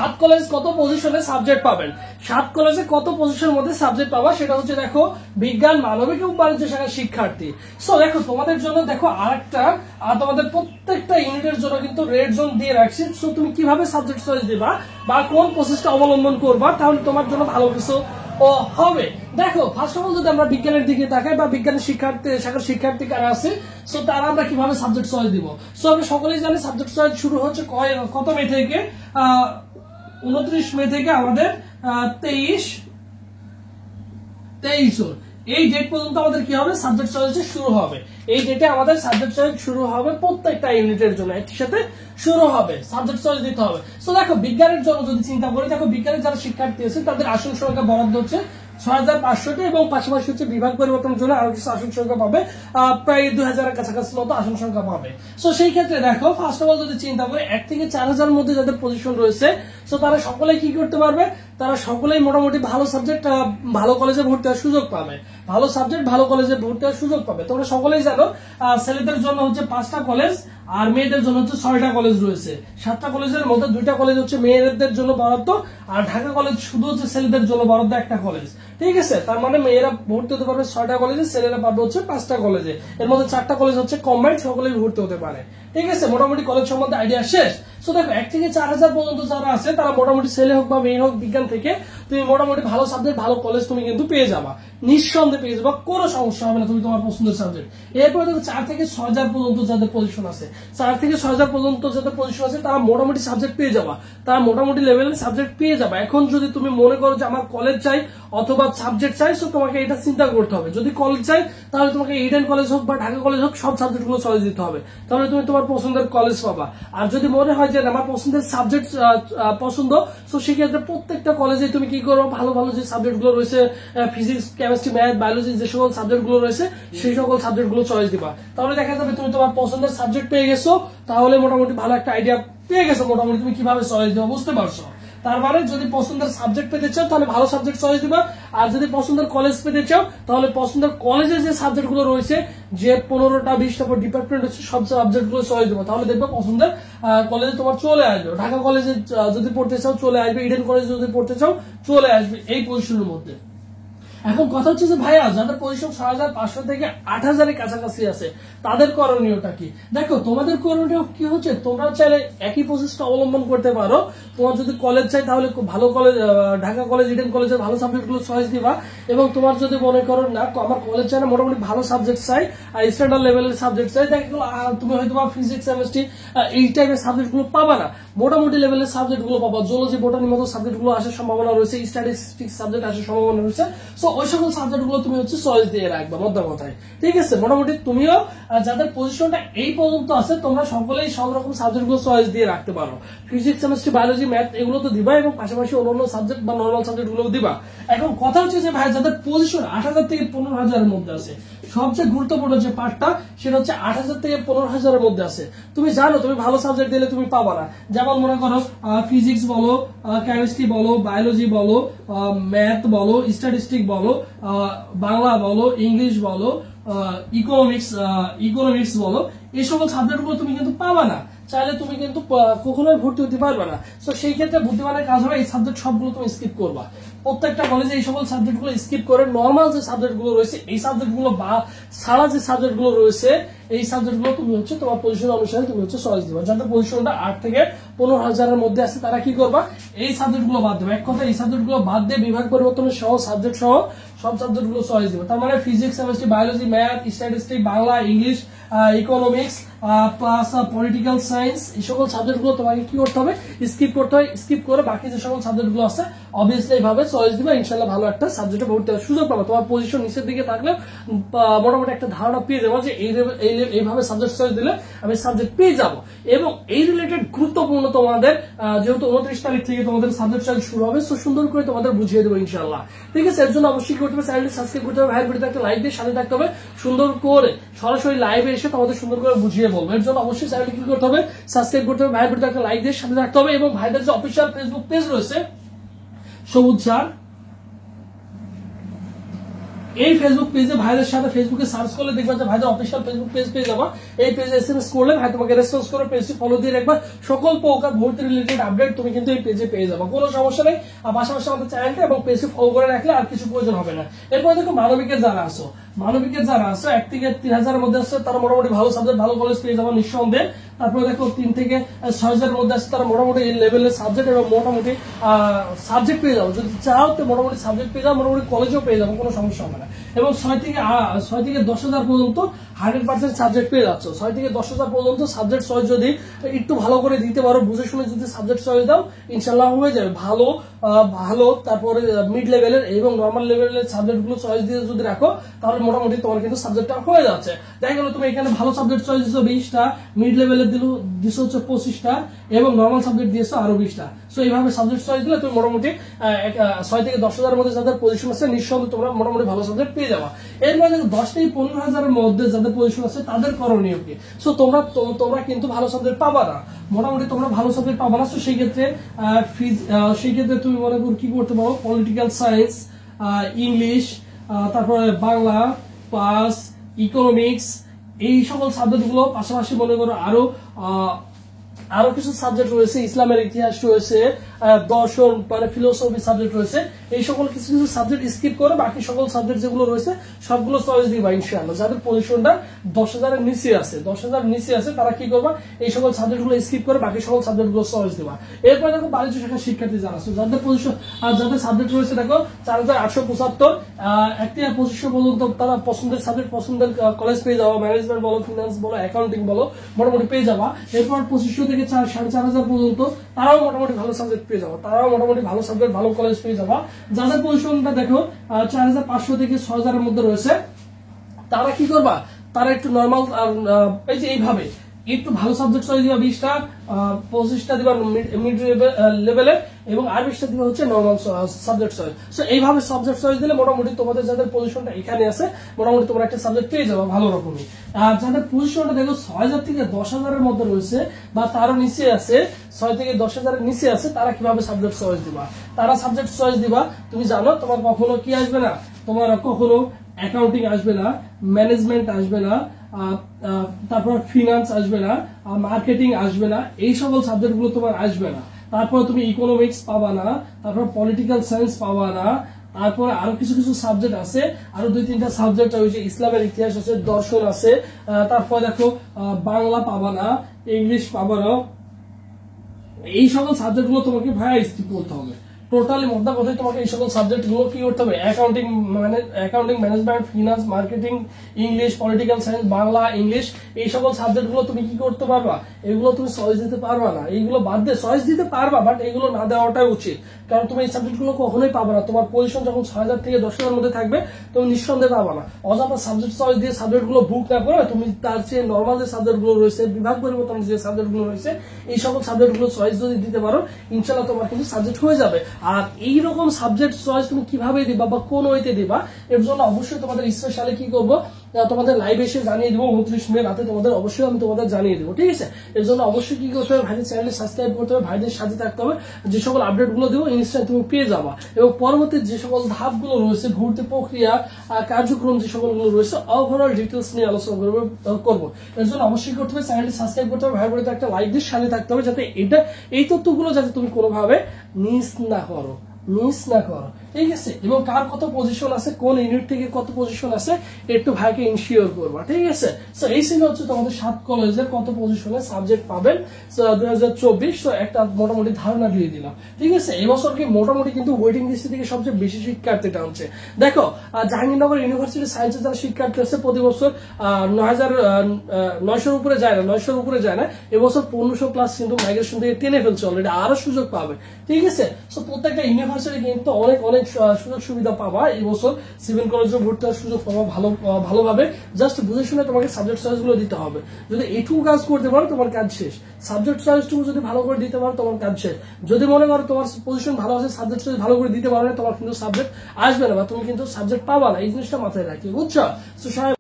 সাত কলেজ কত পজিশনে সাবজেক্ট পাবেন, সাত কলেজে কত পজিশনের মধ্যে সাবজেক্ট পাবা সেটা হচ্ছে দেখো বিজ্ঞান, মানবিক এবং বাণিজ্য শাখার শিক্ষার্থী। সো দেখো তোমাদের জন্য দেখো আরেকটা তোমাদের প্রত্যেকটা ইউনিটের জন্য কিন্তু রেড জোন দিয়ে রাখছি। সো তুমি কিভাবে সাবজেক্ট চয়েস দিবা বা কোন প্রসেসটা অবলম্বন করবা তাহলে তোমার জন্য ভালো কিছু হবে। দেখো ফার্স্ট অফ অল যদি আমরা বিজ্ঞানের দিকে তাকাই বা বিজ্ঞানের শাখার শিক্ষার্থী কারা আছে, সো তারা আমরা কিভাবে সাবজেক্ট চয়েস দিব। সো আমরা সকলেই জানি সাবজেক্ট চয়েস শুরু হচ্ছে কত মে থেকে, 29 মে থেকে আমাদের 23 জুন এই ডেট পর্যন্ত আমাদের কি হবে সাবজেক্ট চয়েস শুরু হবে। এই ডেটে আমাদের সাবজেক্ট চয়েস শুরু হবে প্রত্যেকটা ইউনিটের জন্য একই সাথে শুরু হবে, সাবজেক্ট চয়েস দিতে হবে। সো দেখো বিজ্ঞানের জন্য যদি চিন্তা করি, দেখো বিজ্ঞানের যারা শিক্ষার্থী আছে তাদের আসন সংখ্যা বরাদ্দ হচ্ছে 6500টি এবং পাশাপাশি হচ্ছে বিভাগ পরিবর্তনের জন্য আরো কিছু আসন সংখ্যা পাবে, প্রায় 2000-এর কাছাকাছি মতো আসন সংখ্যা পাবে। সো সেই ক্ষেত্রে দেখো ফার্স্ট অফ অল যদি চিন্তা করি 1 থেকে 4000 মধ্যে যাদের পজিশন রয়েছে, সো তারা সকলেই কি করতে পারবে, তারা সকলেই মোটামুটি ভালো সাবজেক্ট ভালো কলেজে ভর্তি হওয়ার সুযোগ পাবে, ভালো সাবজেক্ট ভালো কলেজে ভর্তি হওয়ার সুযোগ পাবে। তোমরা সকলেই জানো ছেলেদের জন্য হচ্ছে 5টা কলেজ আর মেয়েদের জন্য হচ্ছে 6টা কলেজ রয়েছে। 7টা কলেজের মধ্যে 2টা কলেজ হচ্ছে মেয়েদের জন্য বরাদ্দ, আর ঢাকা কলেজ শুধু হচ্ছে ছেলেদের জন্য বরাদ্দ একটা কলেজ। ঠিক আছে, তার মানে মেয়েরা ভর্তি হতে পারবে 6টা কলেজে, ছেলেরা পাবে হচ্ছে 5টা কলেজে। এর মধ্যে 4টা কলেজ হচ্ছে কম্বাইন্ড, সকলেই ভর্তি হতে পারে। ঠিক আছে, মোটামুটি কলেজ সম্বন্ধে আইডিয়া শেষ। সো দেখো 1 থেকে 4000 পর্যন্ত যারা আছে তারা মোটামুটি ছেলে হোক বা মেয়ে হোক বিজ্ঞান থেকে তুমি মোটামুটি ভালো সাবজেক্ট ভালো কলেজ তুমি কিন্তু পেয়ে যাবা, নিঃসন্দেহে পেয়ে যাবা, কোনো সমস্যা হবে না, তুমি তোমার পছন্দের সাবজেক্ট। এরপরে দেখো 4 থেকে 6000 পর্যন্ত যাদের পজিশন আছে, 4 থেকে 6000 পর্যন্ত যাদের পজিশন আছে তারা মোটামুটি সাবজেক্ট পেয়ে যাবা, তারা মোটামুটি লেভেলের সাবজেক্ট পেয়ে যাবা। এখন যদি তুমি মনে করো যে আমার কলেজ চাই অথবা সাবজেক্ট চাই, সো তোমাকে এটা চিন্তা করতে হবে। যদি কলেজ চাই তাহলে তোমাকে ইডেন কলেজ হোক বা ঢাকা কলেজ হোক সব সাবজেক্ট গুলো চয়েস দিতে হবে, তাহলে তুমি তোমার পছন্দের কলেজ পাবা। আর যদি মনে হয় যে আমার পছন্দের সাবজেক্ট পছন্দ, তো সেক্ষেত্রে প্রত্যেকটা কলেজে তুমি কি করো, ভালো ভালো যে সাবজেক্ট গুলো রয়েছে ফিজিক্স, কেমিস্ট্রি, ম্যাথ, বায়োলজি যে সকল সাবজেক্ট গুলো রয়েছে সেই সকল সাবজেক্ট গুলো চয়েস দিবা। তাহলে দেখা যাবে তুমি তোমার পছন্দের সাবজেক্ট পেয়ে গেছো, তাহলে মোটামুটি ভালো একটা আইডিয়া পেয়ে গেছো মোটামুটি তুমি কিভাবে চয়েস দিবা, বুঝতে পারছো। তার মানে যদি পছন্দের সাবজেক্ট পেতে চাও তাহলে ভালো সাবজেক্ট চয়েস দিবা, আর যদি পছন্দের কলেজ পেতে চাও তাহলে পছন্দের কলেজে যে সাবজেক্ট গুলো রয়েছে, যে 15টা 20টা ডিপার্টমেন্ট হচ্ছে সব সাবজেক্ট গুলো চয়েস দিবা, তাহলে দেখবে পছন্দের কলেজে তোমার চলে আসবে। ঢাকা কলেজে যদি পড়তে চাও চলে আসবে, ইডেন কলেজে যদি পড়তে চাও চলে আসবে এই পজিশনের মধ্যে। এখন কথা হচ্ছে যে ভাইয়া যাদের পজিশন 6500 থেকে 8000-এর কাছাকাছি আছে তাদের করণীয়টা কি। দেখো তোমাদের করণীয় কি হচ্ছে, তোমরা চাইলে একই প্রসেসটা অবলম্বন করতে পারো। তোমার যদি কলেজ চাই তাহলে ভালো কলেজ, ঢাকা কলেজ, ইডেন কলেজের ভালো সাবজেক্ট গুলো চয়েস দিবা। এবং তোমার যদি মনে করো না আমার কলেজ চাই না, মোটামুটি ভালো সাবজেক্ট চাই আর স্ট্যান্ডার্ড লেভেলের সাবজেক্ট চাই, দেখো তুমি হয়তো ফিজিক্স, কেমিস্ট্রি এই টাইপের সাবজেক্ট গুলো পাবা না, মোটামুটি লেভেলের সাবজেক্ট গুলো পাবা। জুলজি, বোটানির মতো সাবজেক্ট গুলো আসার সম্ভাবনা রয়েছে, স্ট্যাটিস্টিক্স সাবজেক্ট আসার সম্ভাবনা রয়েছে। সো ওই সকল সাবজেক্ট গুলো তুমি হচ্ছে চয়েস দিয়ে রাখবা মধ্যে কথায়। ঠিক আছে, মোটামুটি তুমিও যাদের পজিশনটা এই পর্যন্ত আছে তোমরা সকলেই সব রকম সাবজেক্ট গুলো চয়েস দিয়ে রাখতে পারো। ফিজিক্স, কেমিস্ট্রি, বায়োলজি, ম্যাথ এগুলো তো দিবা এবং পাশাপাশি অন্যান্য সাবজেক্ট বা নর্মাল সাবজেক্ট গুলো দিবা। এখন কথা হচ্ছে যে ভাই যাদের পজিশন 8000 থেকে 15000-এর মধ্যে আছে, সবচেয়ে গুরুত্বপূর্ণ যে পার্টটা সেটা হচ্ছে 8000 থেকে 15000-এর মধ্যে আছে। তুমি জানো তুমি ভালো সাবজেক্ট দিলে তুমি পাবা না, যেমন মনে করো ফিজিক্স বলো, কেমিস্ট্রি বলো, বায়োলজি বলো, ম্যাথ বলো, স্ট্যাটিস্টিক বলো, বাংলা বলো, ইংলিশ বলো, ইকোনমিক্স বলো, এই সকল সাবজেক্ট গুলো তুমি কিন্তু পাবা না, চাইলে তুমি কিন্তু কখনোই ভর্তি হতে পারবে না। তো সেই ক্ষেত্রে বুদ্ধিমানের কাজ হবে এই সাবজেক্ট সবগুলো তুমি স্কিপ করবা। প্রত্যেকটা কলেজে এই সকল সাবজেক্ট গুলো স্কিপ করে নর্মাল যে সাবজেক্ট গুলো রয়েছে এই সাবজেক্ট গুলো বা সারা যে সাবজেক্ট গুলো রয়েছে এই সাবজেক্ট গুলো তুমি হচ্ছে তোমার পজিশন অনুসারে তুমি হচ্ছে চয়েস দিবা। যাদের পজিশনটা 8 থেকে 15000-এর মধ্যে আছে তারা কি করবা, এই সাবজেক্ট গুলো বাদ দেবে। এক কথা এই সাবজেক্ট গুলো বাদ দিয়ে বিভাগ পরিবর্তনের সহ সাবজেক্ট সহ সব সাবজেক্ট গুলো চয়েস দিবে। তার মানে physics, chemistry, biology, math, statistic, Bangla, English, economics plus political science এই সকল সাবজেক্ট গুলো তোমাকে কি করতে হবে, স্কিপ করতে হবে। স্কিপ করে বাকি যে সকল সাবজেক্ট গুলো আছে অবভিয়াসলি এইভাবে চয়েস দিবে, ইনশাল্লাহ ভালো একটা সাবজেক্টে ভর্তি হওয়ার সুযোগ পাবে। তোমার পজিশন নিচের দিকে থাকলে মোটামুটি একটা ধারণা পেয়ে যাবো যে এইভাবে সাবজেক্ট চয়েস দিলে আমি সাবজেক্ট পেয়ে যাবো। এবং এই রিলেটেড গুরুত্বপূর্ণ তোমাদের যেহেতু 29 তারিখ থেকে তোমাদের সাবজেক্ট চয়েস শুরু হবে, তো সুন্দর করে তোমাদের বুঝিয়ে দেবো ইনশাল্লাহ। ঠিক আছে, এর জন্য অবশ্যই করতে হবে চ্যানেলটি সাবস্ক্রাইব করতে হবে, ভাইয়ের ভিডিওতে একটা লাইক দিয়ে সাথে থাকতে হবে, সুন্দর করে সরাসরি লাইভে এসে তোমাদের সুন্দর করে বুঝিয়ে বলবো। এর জন্য অবশ্যই চ্যানেলটি কি করতে হবে, সাবস্ক্রাইব করতে হবে, ভাইয়ের ভিডিওতে একটা লাইক দিয়ে সাথে থাকতে হবে। এবং ভাইদের যে অফিসিয়াল ফেসবুক পেজ রয়েছে সবুজ স্যার, এই ফেসবুক পেজে ভাইদের সাথে ফেসবুকে সার্চ করলে দেখবা যে ভাইদের অফিসিয়াল ফেসবুক পেজ পেয়ে যাবা। এই পেজে এসএমএস করলে ভাই তোমাকে রেসপন্স করে পেজটি ফলো দিয়ে রাখবা। সকল প্রকার ভর্তি রিলেটেড আপডেট তুমি কিন্তু এই পেজে পেয়ে যাবা, কোনো সমস্যা নেই। আর পাশাপাশি আমাদের চ্যানেলটা এবং পেজটি ফলো করে রাখলে আর কিছু প্রয়োজন হবে না। এরপর দেখো মানবিকের যারা আসো, মানবিকের যারা আছে 1 থেকে 3000 এর মধ্যে আছে তারা মোটামুটি ভালো সাবজেক্ট ভালো কলেজ পেয়ে যাবে নিঃসন্দেহে। তারপরে দেখো 3 থেকে 6000 এর মধ্যে আছে তারা মোটামুটি এই লেভেলের সাবজেক্ট এবং মোটামুটি সাবজেক্ট পেয়ে যাবো। যদি চাও তো মোটামুটি সাবজেক্ট পেয়ে যাবো, মোটামুটি কলেজও পেয়ে যাবো, কোনো সমস্যা হবে না। এবং 6 থেকে 10,000 পর্যন্ত 100% সাবজেক্ট পেয়ে যাচ্ছ। 6 থেকে 10,000 পর্যন্ত সাবজেক্ট চয়েস যদি একটু ভালো করে দিতে পারো, বুঝে শুনে যদি সাবজেক্ট চয়েস দাও, ইনশাল্লাহ হয়ে যাবে ভালো। তারপরে মিড লেভেলের এবং নর্মাল লেভেলের সাবজেক্ট গুলো চয়েস দিয়ে যদি রাখো তাহলে মোটামুটি তোমার কিন্তু সাবজেক্টটা হয়ে যাচ্ছে। দেখা গেল তুমি এখানে ভালো সাবজেক্ট চয়েস দিচ্ছ 20টা, মিড লেভেলের দিছো হচ্ছে 25টা এবং নর্মাল সাবজেক্ট দিয়েছো আরো 20টা। সো এইভাবে সাবজেক্ট চয়েস দিলে তুমি মোটামুটি 6 থেকে 10,000 এর মধ্যে যাদের পজিশন আছে নিঃসন্দেহে তোমরা মোটামুটি ভালো সাবজেক্ট পেয়ে যাবা। এর মধ্যে 10 থেকে 15,000 এর মধ্যে যাদের পজিশন আছে তাদের করণীয় কি? সো তোমরা কিন্তু ভালো সাবজেক্ট পাবা না, মোটামুটি তোমরা ভালো সাবজেক্ট পাবা না। সো সেই ক্ষেত্রে তুমি মনে করো কি করতে পারো, পলিটিক্যাল সায়েন্স, ইংলিশ, তারপরে বাংলা প্লাস ইকোনমিক্স, এই সকল সাবজেক্ট গুলো পাশাপাশি মনে করো আরো কিছু সাবজেক্ট রয়েছে, ইসলামের ইতিহাস রয়েছে, দর্শন মানে ফিলোসফি সাবজেক্ট রয়েছে। এই সকল কিছু কিছু সাবজেক্ট স্কিপ করে বাকি সকল সাবজেক্ট যেগুলো রয়েছে সবগুলো চয়েস দিবা ইনশাআল্লাহ। যাদের পজিশনটা 10,000 এর নিচে আছে, 10,000 নিচে আছে তারা কি করবা, এই সকল সাবজেক্ট গুলো স্কিপ করে বাকি সকল সাবজেক্ট গুলো চয়েস দিবা। এরপর দেখো বাণিজ্য শাখার শিক্ষার্থী যারা আছে যাদের পজিশন আর যাদের সাবজেক্ট রয়েছে দেখো 4,875, একটি পজিশন পর্যন্ত তারা পছন্দের সাবজেক্ট পছন্দের কলেজ পেয়ে যাওয়া, ম্যানেজমেন্ট বলো, ফিনান্স বলো, অ্যাকাউন্টিং বলো, মোটামুটি পেয়ে যাবা। এরপর 2500 থেকে 4,500 পর্যন্ত তারাও মোটামুটি ভালো সাবজেক্ট পেয়ে যাবো, তারাও মোটামুটি ভালো সাবজেক্ট ভালো কলেজ পেয়ে যাবা। যাদের পজিশনটা দেখো 4,500 থেকে 6,000 এর মধ্যে রয়েছে তারা কি করবা, তারা একটু নর্মাল এই যে এইভাবে একটু ভালো সাবজেক্ট চয়েস দিবা 20টা, 25টা দিবা মিড লেভেলে এবং আর 20টা দিবা হচ্ছে নর্মাল সাবজেক্ট চয়েস। সো এইভাবে সাবজেক্ট চয়েস দিলে মোটামুটি তোমাদের যাদের পজিশনটা এখানে আছে মোটামুটি তোমরা একটা সাবজেক্ট পেয়ে যাবে ভালো রকমই। আর যাদের পজিশনটা দেখো 6,000 থেকে 10,000 এর মধ্যে রয়েছে বা তারও নিচে আছে, 6 থেকে 10,000 এর নিচে আছে, তারা কিভাবে সাবজেক্ট চয়েস দিবা? তারা সাবজেক্ট চয়েস দিবা, তুমি জানো তোমার কখনো কি আসবে না, তোমার কখনো অ্যাকাউন্টিং আসবে না, ম্যানেজমেন্ট আসবে না, তারপর ফিনান্স আসবে না, মার্কেটিং আসবে না, এই সকল সাবজেক্ট গুলো তোমার আসবে না। তারপর তুমি ইকোনমিক্স পাবা না, তারপর পলিটিক্যাল সায়েন্স পাবা না, তারপরে আরো কিছু কিছু সাবজেক্ট আছে, আরো 2-3টা সাবজেক্ট রয়েছে, ইসলামের ইতিহাস আছে, দর্শন আছে, তারপর দেখো বাংলা পাবা না, ইংলিশ পাবা না। এই সকল সাবজেক্ট গুলো তোমাকে ভাইয়া স্কিপ করতে হবে। টোটালি মোদ্দা কথাই তোমাকে এই সকল সাবজেক্ট গুলো কি করতে হবে, accounting, management, finance, marketing, English, political science, Bangla, English, এই সকল সাবজেক্ট গুলো তুমি কি করতে পারবা, এগুলো তুমি চয়েস দিতে পারবা না। এইগুলো বাদ দিয়ে চয়েস দিতে পারবা, বাট এগুলো না দেওয়াটাই উচিত, কারণ তুমি এই সাবজেক্ট গুলো কখনোই পাবা না। তোমার পজিশন যখন 6,000 থেকে 10,000 মধ্যে থাকবে তুমি নিঃসন্দেহে পাবা না। অযথা সাবজেক্ট চয়েস দিয়ে সাবজেক্ট গুলো বুক না করে তুমি তার চেয়ে নর্মাল যে সাবজেক্ট গুলো রয়েছে, বিভাগ পরিবর্তন যে সাবজেক্ট গুলো রয়েছে, এই সকল সাবজেক্ট গুলো চয়েস যদি দিতে পারো ইনশাল্লাহ তোমার কিন্তু সাবজেক্ট হয়ে যাবে। আর এইরকম সাবজেক্ট চয়েস তুমি কিভাবে দিবা বা কোন ওয়েতে দিবা, এর জন্য অবশ্যই তোমাদের স্পেশালি কি করবো, তোমাদের লাইভ এসে জানিয়ে দেবো 29 মে রাতে তোমাদের অবশ্যই আমি তোমাদের জানিয়ে দেবো, ঠিক আছে? এর জন্য অবশ্যই কি করতে হবে, ভাইদের চ্যানেলে সাবস্ক্রাইব করতে হবে, ভাইদের সাথে থাকতে হবে, যে সকল আপডেট গুলো দেবো ইনস্ট্যান্ট তুমি পেয়ে যাবা। এবং পরবর্তী যে সকল ধাপগুলো রয়েছে, ভর্তি প্রক্রিয়া, কার্যক্রম যে সকলগুলো রয়েছে, ওভারঅল ডিটেলস নিয়ে আলোচনা করবো। এর জন্য অবশ্যই করতে হবে চ্যানেলটি সাবস্ক্রাইব করতে হবে, ভাইয়ের একটা লাইক দিয়ে সাথে থাকতে হবে, যাতে এই তথ্যগুলো যাতে তুমি কোনোভাবে মিস না করো, ঠিক আছে? এবং কার কত পজিশন আছে, কোন ইউনিট থেকে কত পজিশন আছে, একটু ভাইকে ইনশিওর করবা, ঠিক আছে? সো এই ছিল হচ্ছে তোমাদের 7 কলেজের কত পজিশনে সাবজেক্ট পাবেন 2024। তো একটা মোটামুটি ধারণা দিয়ে দিলাম, ঠিক আছে? এবছর কি মোটামুটি কিন্তু ওয়েটিং লিস্ট থেকে সবচেয়ে বেশি শিক্ষার্থী টানছে। দেখো জাহাঙ্গীরনগর ইউনিভার্সিটি সায়েন্সের যারা শিক্ষার্থী আছে প্রতি বছর 9,900 উপরে যায় না, 900 উপরে যায় না। এবছর 1500 ক্লাস কিন্তু মাইগ্রেশন থেকে টেনে ফেলছে অলরেডি, আরো সুযোগ পাবে, ঠিক আছে? সো প্রত্যেকটা ইউনিভার্সিটি কিন্তু অনেক সুযোগ সুবিধা পাবা এই বছর। সিভিল কলেজে ভর্তি হওয়ার সুযোগ পাবা ভালোভাবে। জাস্ট বুঝে শুনে তোমাকে সাবজেক্ট চয়েস গুলো দিতে হবে। যদি এটুকু কাজ করতে পারো তোমার কাজ শেষ। সাবজেক্ট চয়েসটুকু যদি ভালো করে দিতে পারো তোমার কাজ শেষ। যদি মনে করো তোমার পজিশন ভালো আছে, সাবজেক্ট চয়েস ভালো করে দিতে পারো না, তোমার কিন্তু সাবজেক্ট আসবে না বা তুমি কিন্তু সাবজেক্ট পাবা না। এই জিনিসটা মাথায় রাখি, বুঝছো?